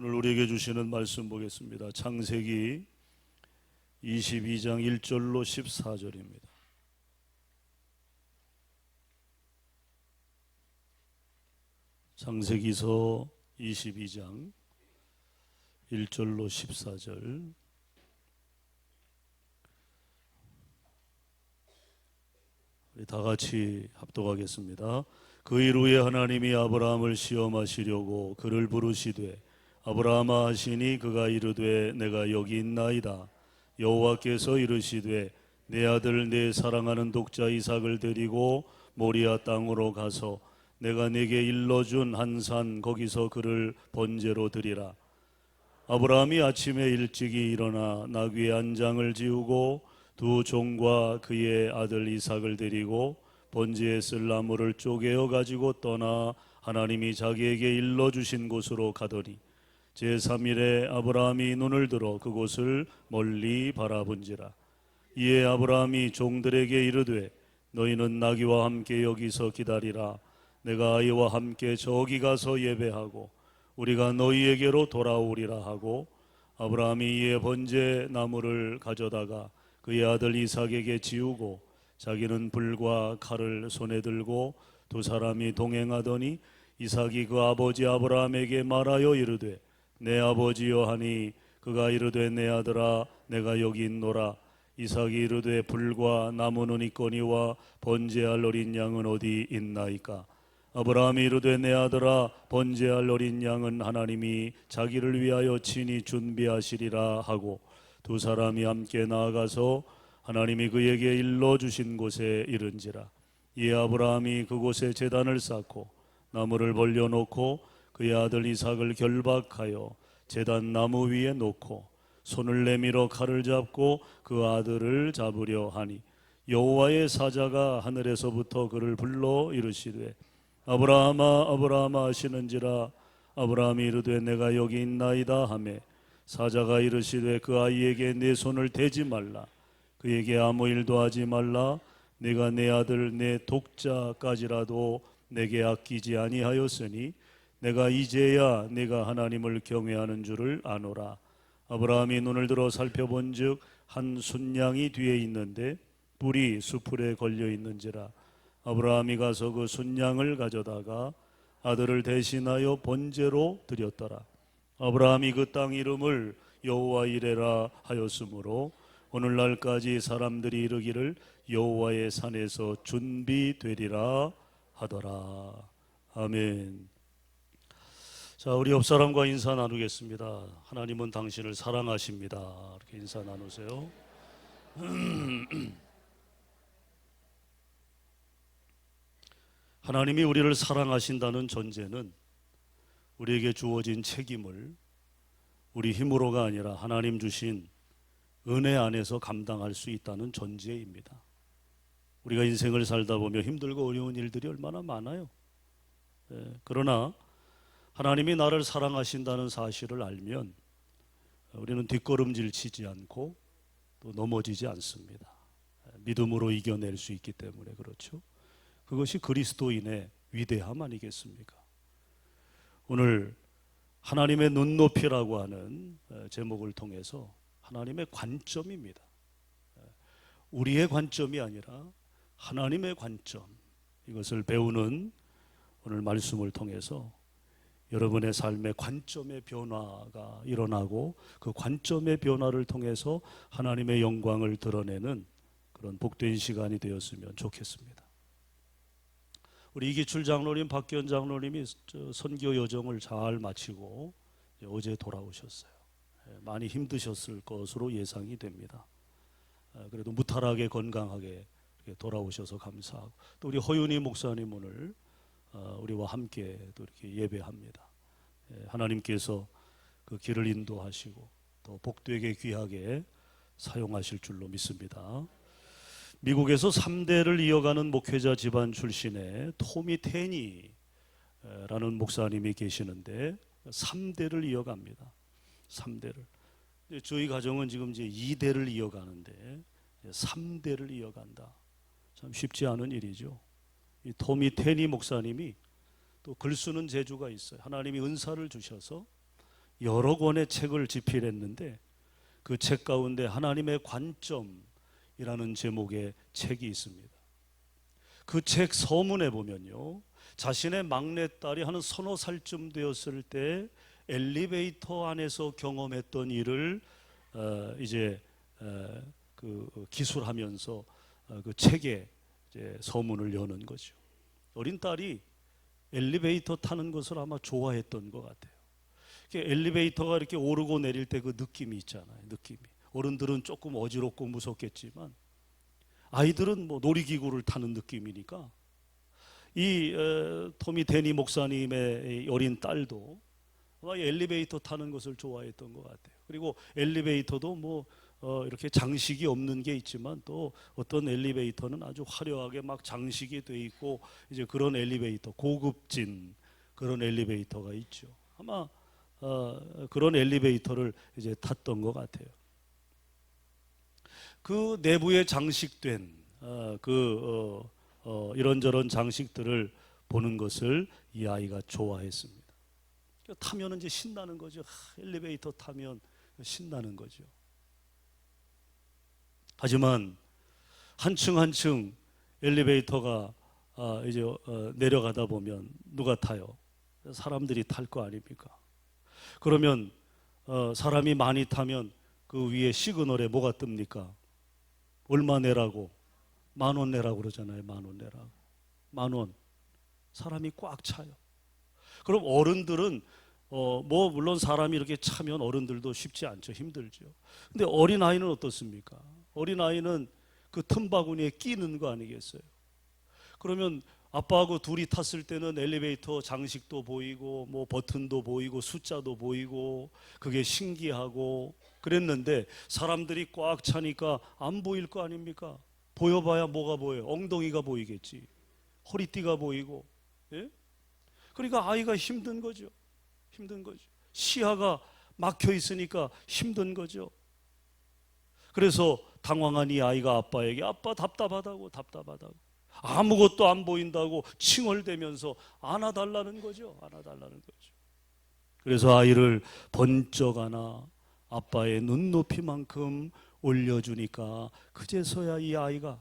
오늘 우리에게 주시는 말씀 보겠습니다. 창세기 22장 1절로 14절입니다. 창세기서 22장 1절로 14절. 우리 다 같이 합독하겠습니다. 그 일 후에 하나님이 아브라함을 시험하시려고 그를 부르시되 아브라함아 하시니 그가 이르되 내가 여기 있나이다. 여호와께서 이르시되 내 아들 내 사랑하는 독자 이삭을 데리고 모리아 땅으로 가서 내가 네게 일러준 한 산 거기서 그를 번제로 드리라. 아브라함이 아침에 일찍이 일어나 나귀의 안장을 지우고 두 종과 그의 아들 이삭을 데리고 번제에 쓸 나무를 쪼개어 가지고 떠나 하나님이 자기에게 일러주신 곳으로 가더니 제3일에 아브라함이 눈을 들어 그곳을 멀리 바라본지라. 이에 아브라함이 종들에게 이르되 너희는 나귀와 함께 여기서 기다리라. 내가 아이와 함께 저기 가서 예배하고 우리가 너희에게로 돌아오리라 하고 아브라함이 이에 번제 나무를 가져다가 그의 아들 이삭에게 지우고 자기는 불과 칼을 손에 들고 두 사람이 동행하더니 이삭이 그 아버지 아브라함에게 말하여 이르되 내 아버지여 하니 그가 이르되 내 아들아 내가 여기 있노라. 이삭이 이르되 불과 나무는 있거니와 번제할 어린 양은 어디 있나이까. 아브라함이 이르되 내 아들아 번제할 어린 양은 하나님이 자기를 위하여 친히 준비하시리라 하고 두 사람이 함께 나아가서 하나님이 그에게 일러주신 곳에 이른지라. 이에 아브라함이 그곳에 제단을 쌓고 나무를 벌려놓고 그의 아들 이삭을 결박하여 제단 나무 위에 놓고 손을 내밀어 칼을 잡고 그 아들을 잡으려 하니 여호와의 사자가 하늘에서부터 그를 불러 이르시되 아브라함아 아브라함아 하시는지라. 아브라함이 이르되 내가 여기 있나이다 하매 사자가 이르시되 그 아이에게 내 손을 대지 말라. 그에게 아무 일도 하지 말라. 내가 내 아들 내 독자까지라도 내게 아끼지 아니하였으니 내가 이제야 내가 하나님을 경외하는 줄을 아노라. 아브라함이 눈을 들어 살펴본즉 한 순양이 뒤에 있는데 뿔이 수풀에 걸려 있는지라. 아브라함이 가서 그 순양을 가져다가 아들을 대신하여 번제로 드렸더라. 아브라함이 그 땅 이름을 여호와 이레라 하였으므로 오늘날까지 사람들이 이르기를 여호와의 산에서 준비되리라 하더라. 아멘. 자, 우리 옆 사람과 인사 나누겠습니다. 하나님은 당신을 사랑하십니다. 이렇게 인사 나누세요. 하나님이 우리를 사랑하신다는 전제는 우리에게 주어진 책임을 우리 힘으로가 아니라 하나님 주신 은혜 안에서 감당할 수 있다는 전제입니다. 우리가 인생을 살다 보면 힘들고 어려운 일들이 얼마나 많아요. 그러나 하나님이 나를 사랑하신다는 사실을 알면 우리는 뒷걸음질 치지 않고 또 넘어지지 않습니다. 믿음으로 이겨낼 수 있기 때문에 그렇죠. 그것이 그리스도인의 위대함 아니겠습니까? 오늘 하나님의 눈높이라고 하는 제목을 통해서 하나님의 관점입니다. 우리의 관점이 아니라 하나님의 관점, 이것을 배우는 오늘 말씀을 통해서 여러분의 삶의 관점의 변화가 일어나고 그 관점의 변화를 통해서 하나님의 영광을 드러내는 그런 복된 시간이 되었으면 좋겠습니다. 우리 이기출 장로님, 박기현 장로님이 선교 여정을 잘 마치고 어제 돌아오셨어요. 많이 힘드셨을 것으로 예상이 됩니다. 그래도 무탈하게 건강하게 돌아오셔서 감사하고 또 우리 허윤희 목사님 오늘 우리와 함께 또 이렇게 예배합니다. 하나님께서 그 길을 인도하시고 또 복되게 귀하게 사용하실 줄로 믿습니다. 미국에서 3대를 이어가는 목회자 집안 출신의 토미 테니라는 목사님이 계시는데 3대를 이어갑니다. 3대를. 저희 가정은 지금 이제 2대를 이어가는데 3대를 이어간다. 참 쉽지 않은 일이죠. 이 토미 테니 목사님이 또 글 쓰는 재주가 있어요. 하나님이 은사를 주셔서 여러 권의 책을 집필했는데 그 책 가운데 하나님의 관점이라는 제목의 책이 있습니다. 그 책 서문에 보면요, 자신의 막내딸이 한 서너 살쯤 되었을 때 엘리베이터 안에서 경험했던 일을 기술하면서 그 책에 이제 서문을 여는 거죠. 어린 딸이 엘리베이터 타는 것을 아마 좋아했던 것 같아요. 엘리베이터가 이렇게 오르고 내릴 때 그 느낌이 있잖아요. 느낌이. 어른들은 조금 어지럽고 무섭겠지만 아이들은 뭐 놀이기구를 타는 느낌이니까 이 토미 데니 목사님의 어린 딸도 아마 엘리베이터 타는 것을 좋아했던 것 같아요. 그리고 엘리베이터도 뭐 이렇게 장식이 없는 게 있지만 또 어떤 엘리베이터는 아주 화려하게 막 장식이 돼 있고 이제 그런 엘리베이터, 고급진 그런 엘리베이터가 있죠. 아마 그런 엘리베이터를 이제 탔던 것 같아요. 그 내부에 장식된 이런저런 장식들을 보는 것을 이 아이가 좋아했습니다. 타면 이제 신나는 거죠. 엘리베이터 타면 신나는 거죠. 하지만 한층 한층 엘리베이터가 이제 내려가다 보면 누가 타요? 사람들이 탈 거 아닙니까? 그러면 사람이 많이 타면 그 위에 시그널에 뭐가 뜹니까? 얼마 내라고? 10,000원 내라고 그러잖아요. 10,000원 내라고. 10,000원. 사람이 꽉 차요. 그럼 어른들은 뭐 물론 사람이 이렇게 차면 어른들도 쉽지 않죠. 힘들죠. 근데 어린아이는 어떻습니까? 어린아이는 그 틈바구니에 끼는 거 아니겠어요? 그러면 아빠하고 둘이 탔을 때는 엘리베이터 장식도 보이고 뭐 버튼도 보이고 숫자도 보이고 그게 신기하고 그랬는데 사람들이 꽉 차니까 안 보일 거 아닙니까? 보여봐야 뭐가 보여요? 엉덩이가 보이겠지. 허리띠가 보이고. 예? 그러니까 아이가 힘든 거죠. 힘든 거죠. 시야가 막혀 있으니까 힘든 거죠. 그래서 당황한 이 아이가 아빠에게 아빠 답답하다고 아무것도 안 보인다고 칭얼대면서 안아달라는 거죠. 안아달라는 거죠. 그래서 아이를 번쩍 안아 아빠의 눈높이만큼 올려주니까 그제서야 이 아이가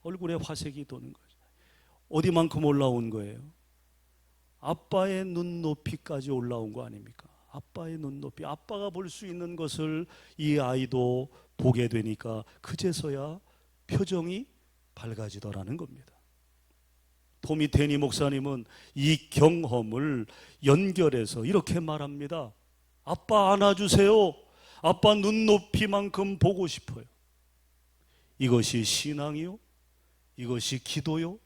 얼굴에 화색이 도는 거죠. 어디만큼 올라온 거예요? 아빠의 눈높이까지 올라온 거 아닙니까? 아빠의 눈높이, 아빠가 볼 수 있는 것을 이 아이도 보게 되니까 그제서야 표정이 밝아지더라는 겁니다. 토미 데니 목사님은 이 경험을 연결해서 이렇게 말합니다. 아빠 안아주세요. 아빠 눈높이만큼 보고 싶어요. 이것이 신앙이요? 이것이 기도요?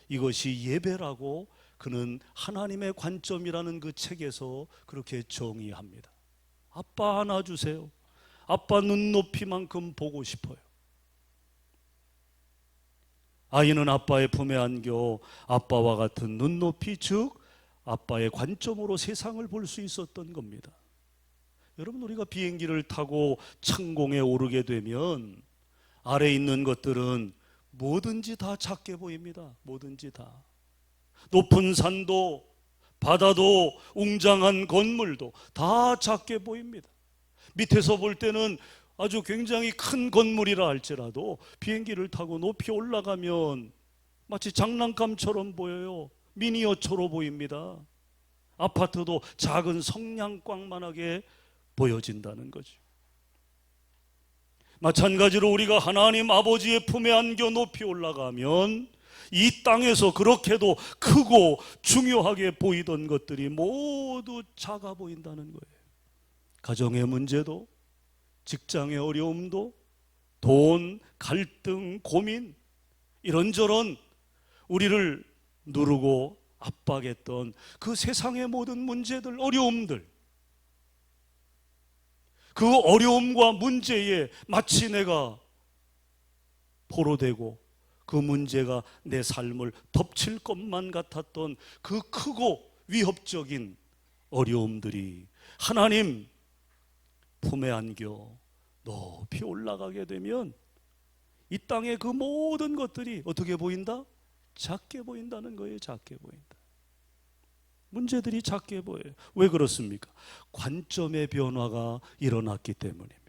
이것이 예배라고 그는 하나님의 관점이라는 그 책에서 그렇게 정의합니다. 아빠 안아주세요. 아빠 눈높이만큼 보고 싶어요. 아이는 아빠의 품에 안겨 아빠와 같은 눈높이, 즉 아빠의 관점으로 세상을 볼 수 있었던 겁니다. 여러분, 우리가 비행기를 타고 창공에 오르게 되면 아래에 있는 것들은 뭐든지 다 작게 보입니다. 뭐든지 다. 높은 산도 바다도 웅장한 건물도 다 작게 보입니다. 밑에서 볼 때는 아주 굉장히 큰 건물이라 할지라도 비행기를 타고 높이 올라가면 마치 장난감처럼 보여요. 미니어처로 보입니다. 아파트도 작은 성냥광만하게 보여진다는 거죠. 마찬가지로 우리가 하나님 아버지의 품에 안겨 높이 올라가면 이 땅에서 그렇게도 크고 중요하게 보이던 것들이 모두 작아 보인다는 거예요. 가정의 문제도, 직장의 어려움도, 돈, 갈등, 고민, 이런저런 우리를 누르고 압박했던 그 세상의 모든 문제들, 어려움들, 그 어려움과 문제에 마치 내가 포로되고 그 문제가 내 삶을 덮칠 것만 같았던 그 크고 위협적인 어려움들이 하나님 품에 안겨 높이 올라가게 되면 이 땅의 그 모든 것들이 어떻게 보인다? 작게 보인다는 거예요. 작게 보인다. 문제들이 작게 보여요. 왜 그렇습니까? 관점의 변화가 일어났기 때문입니다.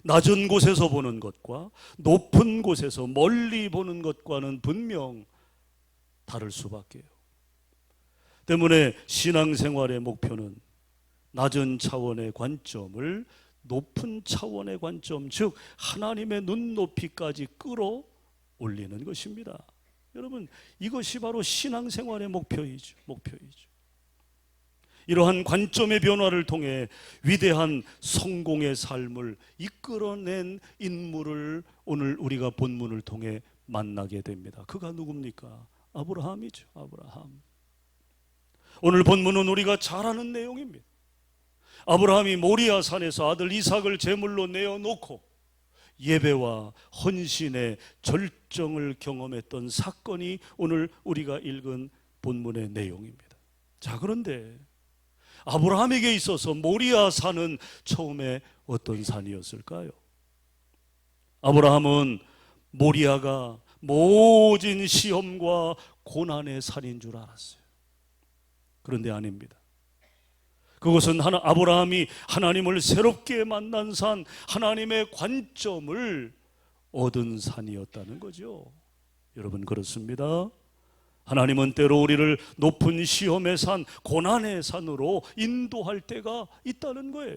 낮은 곳에서 보는 것과 높은 곳에서 멀리 보는 것과는 분명 다를 수밖에요. 때문에 신앙생활의 목표는 낮은 차원의 관점을 높은 차원의 관점, 즉 하나님의 눈높이까지 끌어올리는 것입니다. 여러분, 이것이 바로 신앙생활의 목표이죠. 이러한 관점의 변화를 통해 위대한 성공의 삶을 이끌어낸 인물을 오늘 우리가 본문을 통해 만나게 됩니다. 그가 누굽니까? 아브라함이죠. 아브라함. 오늘 본문은 우리가 잘 아는 내용입니다. 아브라함이 모리아 산에서 아들 이삭을 제물로 내어놓고 예배와 헌신의 절정을 경험했던 사건이 오늘 우리가 읽은 본문의 내용입니다. 자, 그런데 아브라함에게 있어서 모리아 산은 처음에 어떤 산이었을까요? 아브라함은 모리아가 모진 시험과 고난의 산인 줄 알았어요. 그런데 아닙니다. 그것은 아브라함이 하나님을 새롭게 만난 산, 하나님의 관점을 얻은 산이었다는 거죠. 여러분, 그렇습니다. 하나님은 때로 우리를 높은 시험의 산, 고난의 산으로 인도할 때가 있다는 거예요.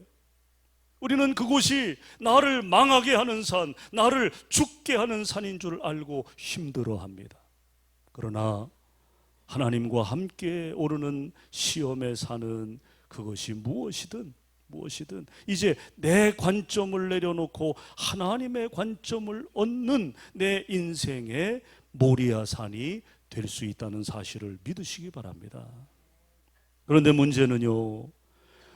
우리는 그곳이 나를 망하게 하는 산, 나를 죽게 하는 산인 줄 알고 힘들어합니다. 그러나 하나님과 함께 오르는 시험의 산은 그것이 무엇이든 이제 내 관점을 내려놓고 하나님의 관점을 얻는 내 인생의 모리아 산이 될 수 있다는 사실을 믿으시기 바랍니다. 그런데 문제는요,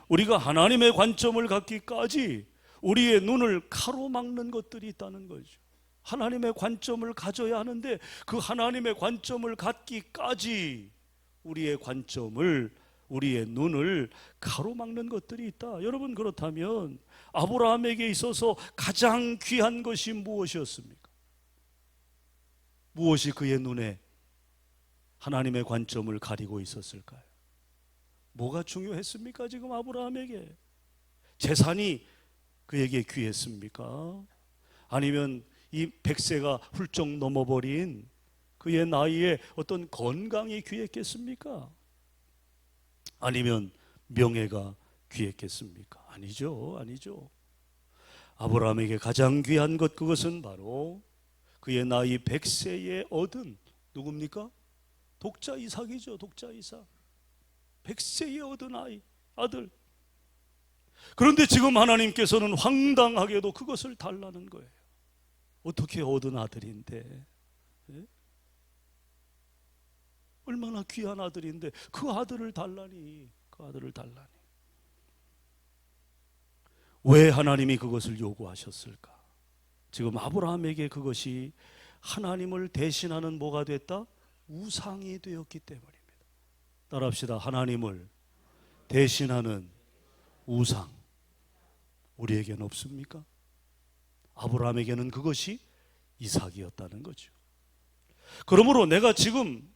우리가 하나님의 관점을 갖기까지 우리의 눈을 가로막는 것들이 있다는 거죠. 하나님의 관점을 가져야 하는데 그 하나님의 관점을 갖기까지 우리의 눈을 가로막는 것들이 있다. 여러분, 그렇다면 아브라함에게 있어서 가장 귀한 것이 무엇이었습니까? 무엇이 그의 눈에 하나님의 관점을 가리고 있었을까요? 뭐가 중요했습니까? 지금 아브라함에게 재산이 그에게 귀했습니까? 아니면 이 100세가 훌쩍 넘어버린 그의 나이에 어떤 건강이 귀했겠습니까? 아니면 명예가 귀했겠습니까? 아니죠. 아브라함에게 가장 귀한 것, 그것은 바로 그의 나이 100세에 얻은 누굽니까? 독자 이삭이죠. 독자 이삭. 100세에 얻은 아들. 그런데 지금 하나님께서는 황당하게도 그것을 달라는 거예요. 어떻게 얻은 아들인데, 얼마나 귀한 아들인데 그 아들을 달라니. 왜 하나님이 그것을 요구하셨을까? 지금 아브라함에게 그것이 하나님을 대신하는 뭐가 됐다? 우상이 되었기 때문입니다. 따라합시다. 하나님을 대신하는 우상, 우리에게는 없습니까? 아브라함에게는 그것이 이삭이었다는 거죠. 그러므로 내가 지금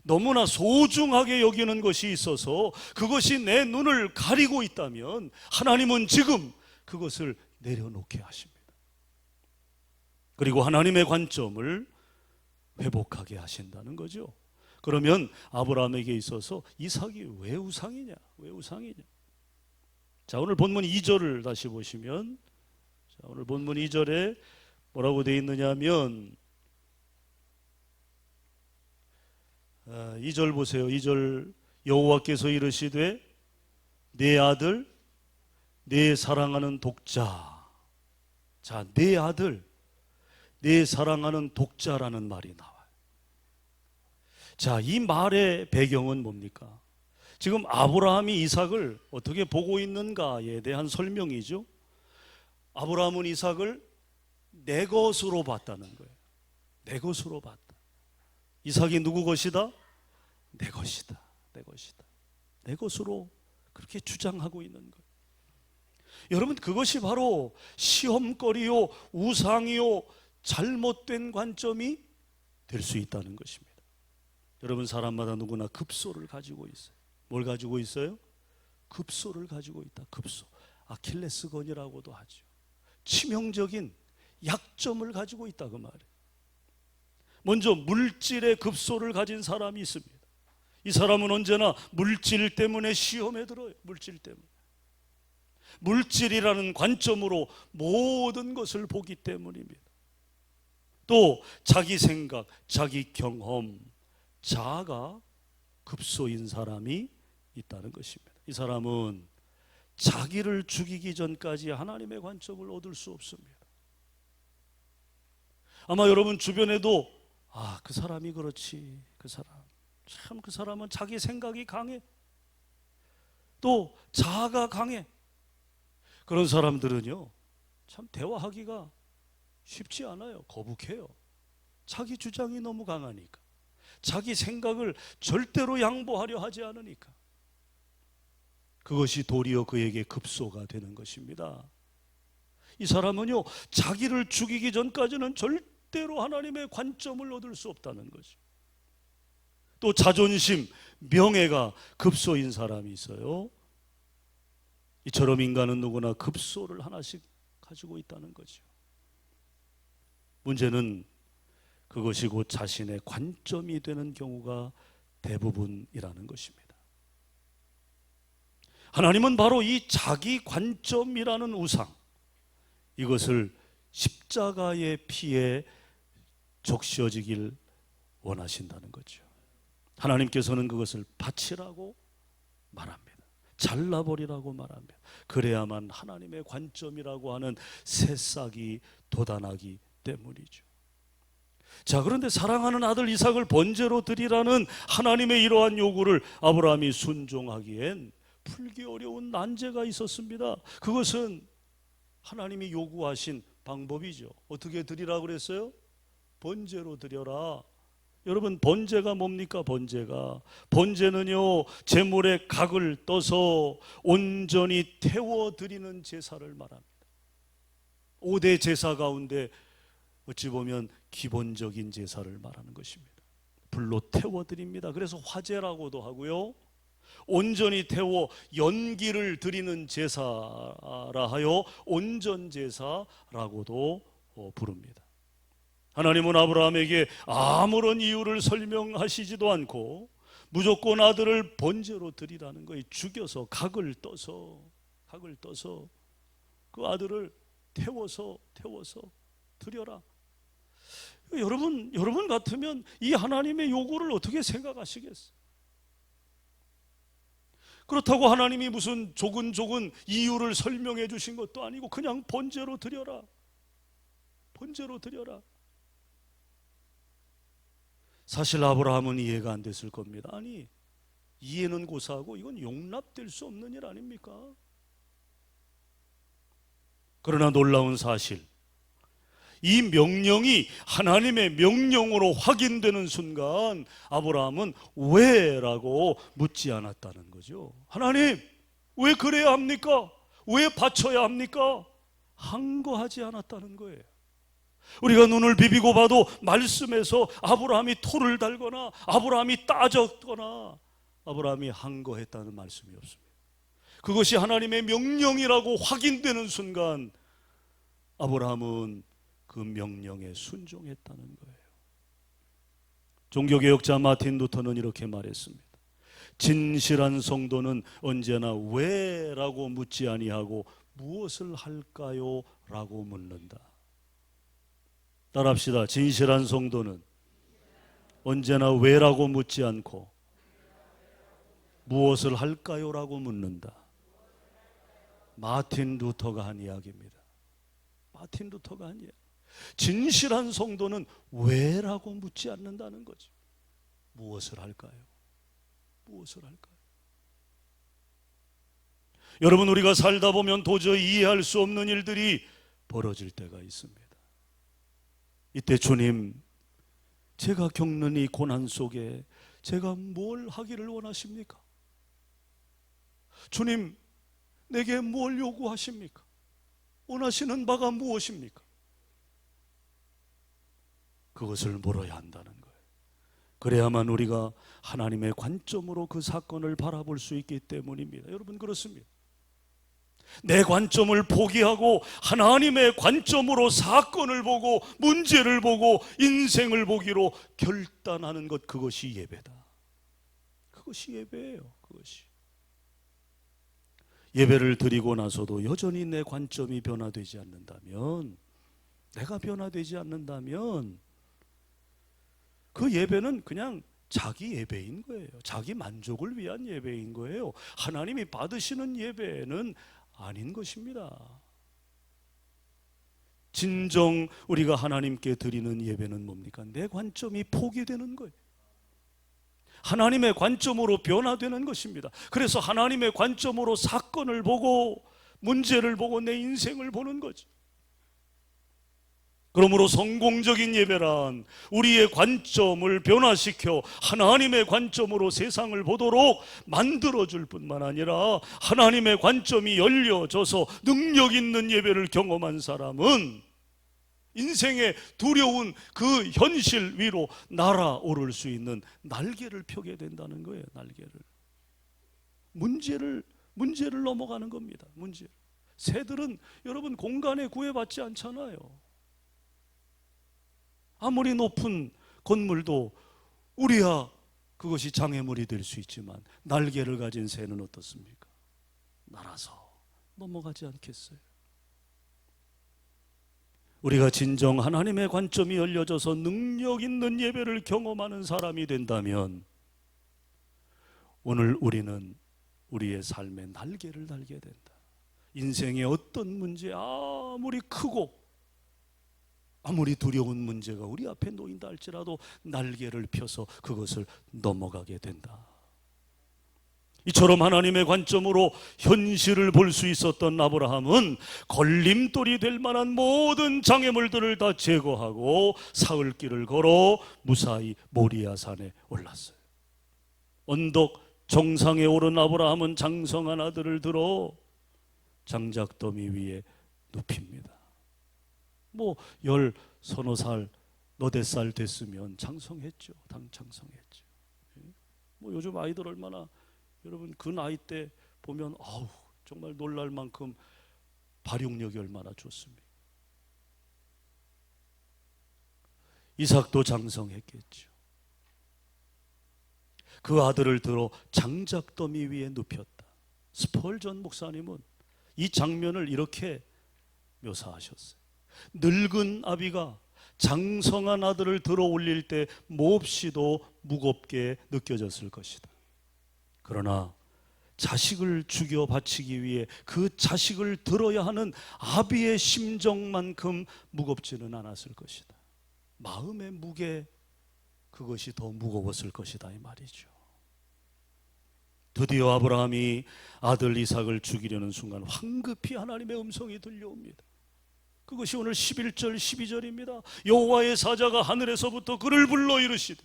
너무나 소중하게 여기는 것이 있어서 그것이 내 눈을 가리고 있다면 하나님은 지금 그것을 내려놓게 하십니다. 그리고 하나님의 관점을 회복하게 하신다는 거죠. 그러면 아브라함에게 있어서 이삭이 왜 우상이냐? 자, 오늘 본문 2절을 다시 보시면, 자, 오늘 본문 2절에 뭐라고 되어 있느냐면 2절 보세요. 2절, 여호와께서 이르시되 내 아들, 내 사랑하는 독자. 자, 내 아들, 내 사랑하는 독자라는 말이 나와요. 자, 이 말의 배경은 뭡니까? 지금 아브라함이 이삭을 어떻게 보고 있는가에 대한 설명이죠. 아브라함은 이삭을 내 것으로 봤다는 거예요. 내 것으로 봤다. 이삭이 누구 것이다? 내 것이다. 내 것으로 그렇게 주장하고 있는 거예요. 여러분, 그것이 바로 시험거리요, 우상이요, 잘못된 관점이 될 수 있다는 것입니다. 여러분, 사람마다 누구나 급소를 가지고 있어요. 뭘 가지고 있어요? 급소를 가지고 있다. 급소. 아킬레스건이라고도 하죠. 치명적인 약점을 가지고 있다 그 말이에요. 먼저 물질의 급소를 가진 사람이 있습니다. 이 사람은 언제나 물질 때문에 시험에 들어요. 물질 때문에. 물질이라는 관점으로 모든 것을 보기 때문입니다. 또 자기 생각, 자기 경험, 자아가 급소인 사람이 있다는 것입니다. 이 사람은 자기를 죽이기 전까지 하나님의 관점을 얻을 수 없습니다. 아마 여러분 주변에도 그 사람이 그렇지, 그 사람은 자기 생각이 강해, 또 자아가 강해. 그런 사람들은요 참 대화하기가 쉽지 않아요. 거북해요. 자기 주장이 너무 강하니까, 자기 생각을 절대로 양보하려 하지 않으니까. 그것이 도리어 그에게 급소가 되는 것입니다. 이 사람은요 자기를 죽이기 전까지는 절대로 하나님의 관점을 얻을 수 없다는 거죠. 또 자존심, 명예가 급소인 사람이 있어요. 이처럼 인간은 누구나 급소를 하나씩 가지고 있다는 거죠. 문제는 그것이 곧 자신의 관점이 되는 경우가 대부분이라는 것입니다. 하나님은 바로 이 자기 관점이라는 우상, 이것을 십자가의 피에 적셔지길 원하신다는 거죠. 하나님께서는 그것을 바치라고 말합니다. 잘라버리라고 말합니다. 그래야만 하나님의 관점이라고 하는 새싹이 돋아나기 때문이죠. 자, 그런데 사랑하는 아들 이삭을 번제로 드리라는 하나님의 이러한 요구를 아브라함이 순종하기엔 풀기 어려운 난제가 있었습니다. 그것은 하나님이 요구하신 방법이죠. 어떻게 드리라고 그랬어요? 번제로 드려라. 여러분, 번제가 뭡니까? 번제는요 제물의 각을 떠서 온전히 태워드리는 제사를 말합니다. 5대 제사 가운데 어찌 보면 기본적인 제사를 말하는 것입니다. 불로 태워드립니다. 그래서 화제라고도 하고요, 온전히 태워 연기를 드리는 제사라 하여 온전제사라고도 부릅니다. 하나님은 아브라함에게 아무런 이유를 설명하시지도 않고 무조건 아들을 번제로 드리라는 거예요. 죽여서 각을 떠서 그 아들을 태워서 드려라. 여러분 같으면 이 하나님의 요구를 어떻게 생각하시겠어요? 그렇다고 하나님이 무슨 조근조근 이유를 설명해 주신 것도 아니고 그냥 번제로 드려라. 사실 아브라함은 이해가 안 됐을 겁니다. 아니, 이해는 고사하고 이건 용납될 수 없는 일 아닙니까? 그러나 놀라운 사실, 이 명령이 하나님의 명령으로 확인되는 순간 아브라함은 왜? 라고 묻지 않았다는 거죠. 하나님, 왜 그래야 합니까? 왜 바쳐야 합니까? 항거하지 않았다는 거예요. 우리가 눈을 비비고 봐도 말씀에서 아브라함이 토를 달거나 아브라함이 따졌거나 아브라함이 항거했다는 말씀이 없습니다. 그것이 하나님의 명령이라고 확인되는 순간 아브라함은 그 명령에 순종했다는 거예요. 종교개혁자 마틴 루터는 이렇게 말했습니다. 진실한 성도는 언제나 왜? 라고 묻지 아니하고 무엇을 할까요? 라고 묻는다. 따라합시다. 진실한 성도는 언제나 왜라고 묻지 않고 무엇을 할까요? 라고 묻는다. 마틴 루터가 한 이야기입니다. 진실한 성도는 왜라고 묻지 않는다는 거죠. 무엇을 할까요? 여러분, 우리가 살다 보면 도저히 이해할 수 없는 일들이 벌어질 때가 있습니다. 이때 주님, 제가 겪는 이 고난 속에 제가 뭘 하기를 원하십니까? 주님, 내게 뭘 요구하십니까? 원하시는 바가 무엇입니까? 그것을 물어야 한다는 거예요. 그래야만 우리가 하나님의 관점으로 그 사건을 바라볼 수 있기 때문입니다. 여러분, 그렇습니다. 내 관점을 포기하고 하나님의 관점으로 사건을 보고 문제를 보고 인생을 보기로 결단하는 것, 그것이 예배다. 그것이 예배예요. 그것이. 예배를 드리고 나서도 여전히 내 관점이 변화되지 않는다면, 내가 변화되지 않는다면 그 예배는 그냥 자기 예배인 거예요. 자기 만족을 위한 예배인 거예요. 하나님이 받으시는 예배는 아닌 것입니다. 진정 우리가 하나님께 드리는 예배는 뭡니까? 내 관점이 포기되는 거예요. 하나님의 관점으로 변화되는 것입니다. 그래서 하나님의 관점으로 사건을 보고 문제를 보고 내 인생을 보는 거죠. 그러므로 성공적인 예배란 우리의 관점을 변화시켜 하나님의 관점으로 세상을 보도록 만들어줄 뿐만 아니라, 하나님의 관점이 열려져서 능력 있는 예배를 경험한 사람은 인생의 두려운 그 현실 위로 날아오를 수 있는 날개를 펴게 된다는 거예요. 날개를. 문제를 넘어가는 겁니다. 문제. 새들은 여러분 공간에 구애받지 않잖아요. 아무리 높은 건물도 우리야 그것이 장애물이 될 수 있지만, 날개를 가진 새는 어떻습니까? 날아서 넘어가지 않겠어요? 우리가 진정 하나님의 관점이 열려져서 능력 있는 예배를 경험하는 사람이 된다면, 오늘 우리는 우리의 삶에 날개를 달게 된다. 인생의 어떤 문제, 아무리 크고 아무리 두려운 문제가 우리 앞에 놓인다 할지라도 날개를 펴서 그것을 넘어가게 된다. 이처럼 하나님의 관점으로 현실을 볼 수 있었던 아브라함은 걸림돌이 될 만한 모든 장애물들을 다 제거하고 사흘길을 걸어 무사히 모리아산에 올랐어요. 언덕 정상에 오른 아브라함은 장성한 아들을 들어 장작더미 위에 눕힙니다. 서너 살, 너댓 살 됐으면 장성했죠. 장성했죠. 요즘 아이들 얼마나, 여러분 그 나이 때 보면 정말 놀랄 만큼 발육력이 얼마나 좋습니까? 이삭도 장성했겠죠. 그 아들을 들어 장작더미 위에 눕혔다. 스펄전 목사님은 이 장면을 이렇게 묘사하셨어요. 늙은 아비가 장성한 아들을 들어 올릴 때 몹시도 무겁게 느껴졌을 것이다. 그러나 자식을 죽여 바치기 위해 그 자식을 들어야 하는 아비의 심정만큼 무겁지는 않았을 것이다. 마음의 무게, 그것이 더 무거웠을 것이다, 이 말이죠. 드디어 아브라함이 아들 이삭을 죽이려는 순간 황급히 하나님의 음성이 들려옵니다. 그것이 오늘 11절 12절입니다. 여호와의 사자가 하늘에서부터 그를 불러 이르시되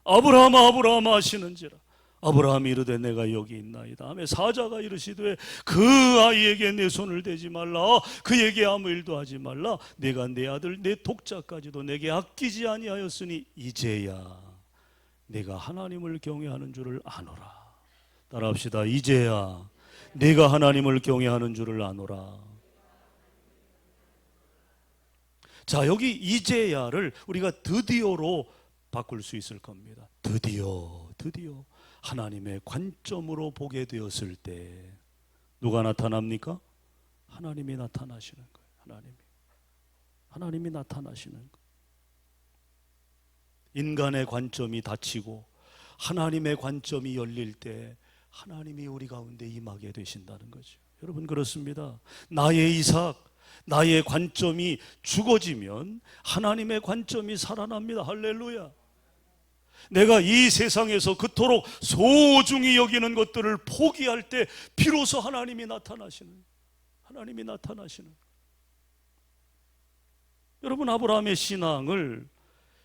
아브라함아 아브라함아 하시는지라. 아브라함이 이르되 내가 여기 있나이다 하며 사자가 이르시되 그 아이에게 내 손을 대지 말라, 그에게 아무 일도 하지 말라. 내가 내 아들 내 독자까지도 내게 아끼지 아니하였으니 이제야 내가 하나님을 경외하는 줄을 아노라. 따라합시다. 이제야 내가 하나님을 경외하는 줄을 아노라. 자, 여기 이제야를 우리가 드디어로 바꿀 수 있을 겁니다. 드디어 하나님의 관점으로 보게 되었을 때 누가 나타납니까? 하나님이 나타나시는 거예요. 하나님이 나타나시는 거예요. 인간의 관점이 닫히고 하나님의 관점이 열릴 때 하나님이 우리 가운데 임하게 되신다는 거죠. 여러분, 그렇습니다. 나의 이삭, 나의 관점이 죽어지면 하나님의 관점이 살아납니다. 할렐루야. 내가 이 세상에서 그토록 소중히 여기는 것들을 포기할 때 비로소 하나님이 나타나시는. 여러분, 아브라함의 신앙을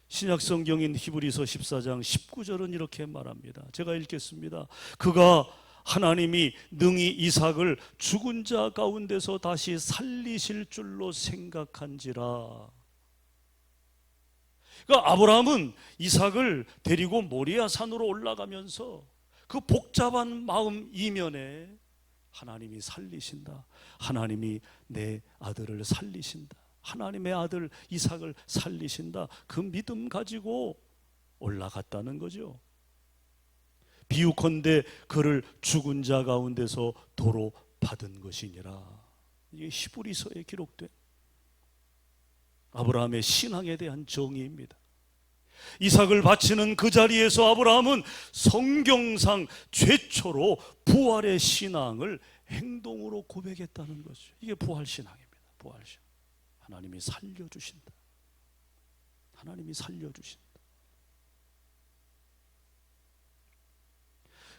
신약 성경인 히브리서 14장 19절은 이렇게 말합니다. 제가 읽겠습니다. 그가 하나님이 능히 이삭을 죽은 자 가운데서 다시 살리실 줄로 생각한지라. 그러니까 아브라함은 이삭을 데리고 모리아 산으로 올라가면서 그 복잡한 마음 이면에 하나님이 살리신다, 하나님이 내 아들을 살리신다, 하나님의 아들 이삭을 살리신다, 그 믿음 가지고 올라갔다는 거죠. 비유컨대 그를 죽은 자 가운데서 도로 받은 것이니라. 이게 히브리서에 기록된 아브라함의 신앙에 대한 정의입니다. 이삭을 바치는 그 자리에서 아브라함은 성경상 최초로 부활의 신앙을 행동으로 고백했다는 거죠. 이게 부활신앙입니다. 부활신앙. 하나님이 살려주신다. 하나님이 살려주신다.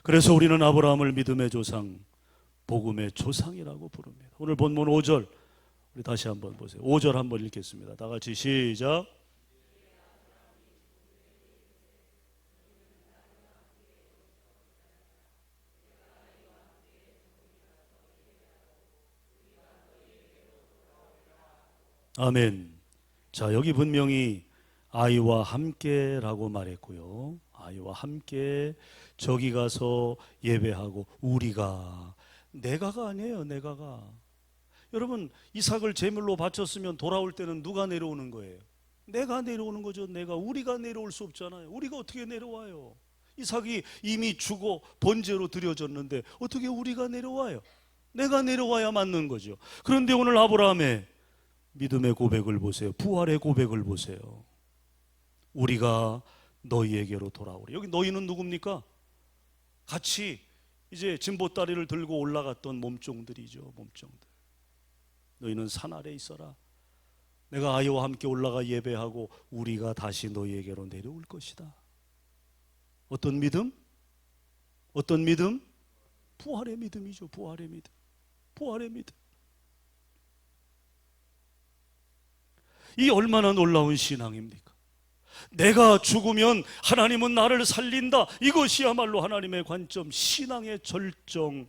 그래서 우리는 아브라함을 믿음의 조상, 복음의 조상이라고 부릅니다. 오늘 본문 5절 우리 다시 한번 보세요. 5절 한번 읽겠습니다. 다 같이 시작. 아멘. 자, 여기 분명히 아이와 함께라고 말했고요. 아이와 함께 저기 가서 예배하고 우리가, 내가가 아니에요. 내가가. 여러분, 이삭을 제물로 바쳤으면 돌아올 때는 누가 내려오는 거예요? 내가 내려오는 거죠. 내가. 우리가 내려올 수 없잖아요. 우리가 어떻게 내려와요? 이삭이 이미 죽어 번제로 드려졌는데 어떻게 우리가 내려와요? 내가 내려와야 맞는 거죠. 그런데 오늘 아브라함의 믿음의 고백을 보세요. 부활의 고백을 보세요. 우리가 너희에게로 돌아오리. 여기 너희는 누굽니까? 같이 이제 진보다리를 들고 올라갔던 몸종들이죠. 몸종들. 너희는 산 아래 있어라. 내가 아이와 함께 올라가 예배하고 우리가 다시 너희에게로 내려올 것이다. 어떤 믿음? 어떤 믿음? 부활의 믿음이죠. 부활의 믿음. 부활의 믿음. 이 얼마나 놀라운 신앙입니까? 내가 죽으면 하나님은 나를 살린다. 이것이야말로 하나님의 관점, 신앙의 절정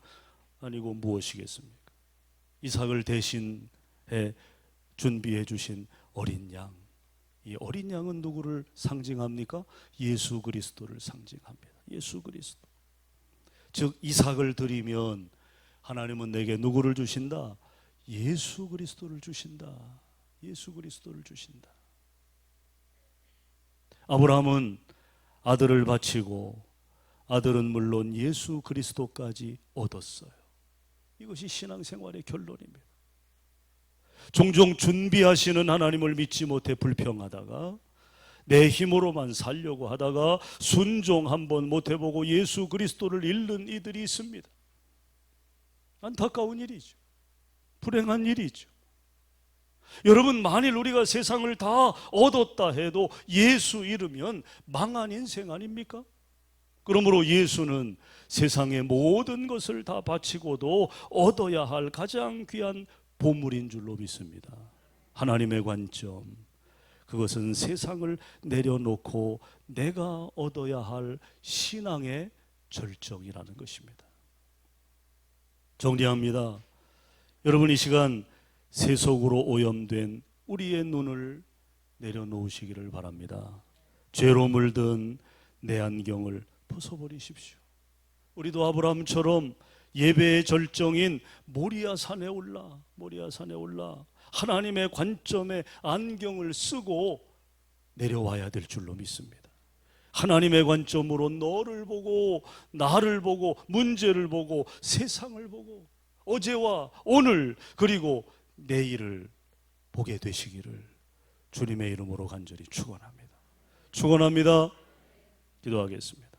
아니고 무엇이겠습니까? 이삭을 대신해 준비해 주신 어린 양. 이 어린 양은 누구를 상징합니까? 예수 그리스도를 상징합니다. 예수 그리스도. 즉 이삭을 드리면 하나님은 내게 누구를 주신다? 예수 그리스도를 주신다. 예수 그리스도를 주신다. 아브라함은 아들을 바치고 아들은 물론 예수 그리스도까지 얻었어요. 이것이 신앙생활의 결론입니다. 종종 준비하시는 하나님을 믿지 못해 불평하다가 내 힘으로만 살려고 하다가 순종 한번 못해보고 예수 그리스도를 잃는 이들이 있습니다. 안타까운 일이죠. 불행한 일이죠. 여러분, 만일 우리가 세상을 다 얻었다 해도 예수 잃으면 망한 인생 아닙니까? 그러므로 예수는 세상의 모든 것을 다 바치고도 얻어야 할 가장 귀한 보물인 줄로 믿습니다. 하나님의 관점, 그것은 세상을 내려놓고 내가 얻어야 할 신앙의 절정이라는 것입니다. 정리합니다. 여러분, 이 시간 세속으로 오염된 우리의 눈을 내려놓으시기를 바랍니다. 죄로 물든 내 안경을 벗어버리십시오. 우리도 아브라함처럼 예배의 절정인 모리아 산에 올라 하나님의 관점에 안경을 쓰고 내려와야 될 줄로 믿습니다. 하나님의 관점으로 너를 보고 나를 보고 문제를 보고 세상을 보고 어제와 오늘 그리고 내일을 보게 되시기를 주님의 이름으로 간절히 축원합니다. 축원합니다. 기도하겠습니다.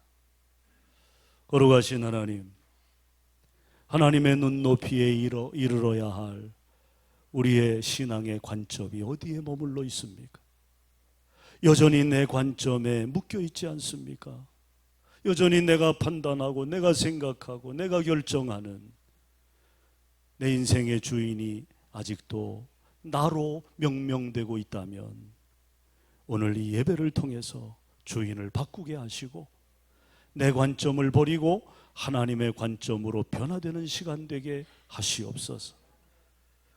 거룩하신 하나님, 하나님의 눈높이에 이르러야 할 우리의 신앙의 관점이 어디에 머물러 있습니까? 여전히 내 관점에 묶여 있지 않습니까? 여전히 내가 판단하고 내가 생각하고 내가 결정하는 내 인생의 주인이 아직도 나로 명명되고 있다면 오늘 이 예배를 통해서 주인을 바꾸게 하시고 내 관점을 버리고 하나님의 관점으로 변화되는 시간 되게 하시옵소서.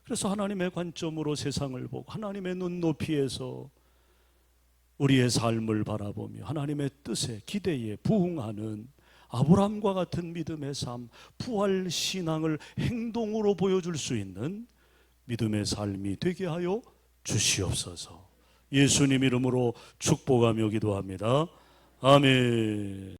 그래서 하나님의 관점으로 세상을 보고 하나님의 눈높이에서 우리의 삶을 바라보며 하나님의 뜻에 기대에 부응하는 아브라함과 같은 믿음의 삶, 부활 신앙을 행동으로 보여줄 수 있는 믿음의 삶이 되게 하여 주시옵소서. 예수님 이름으로 축복하며 기도합니다. 아멘.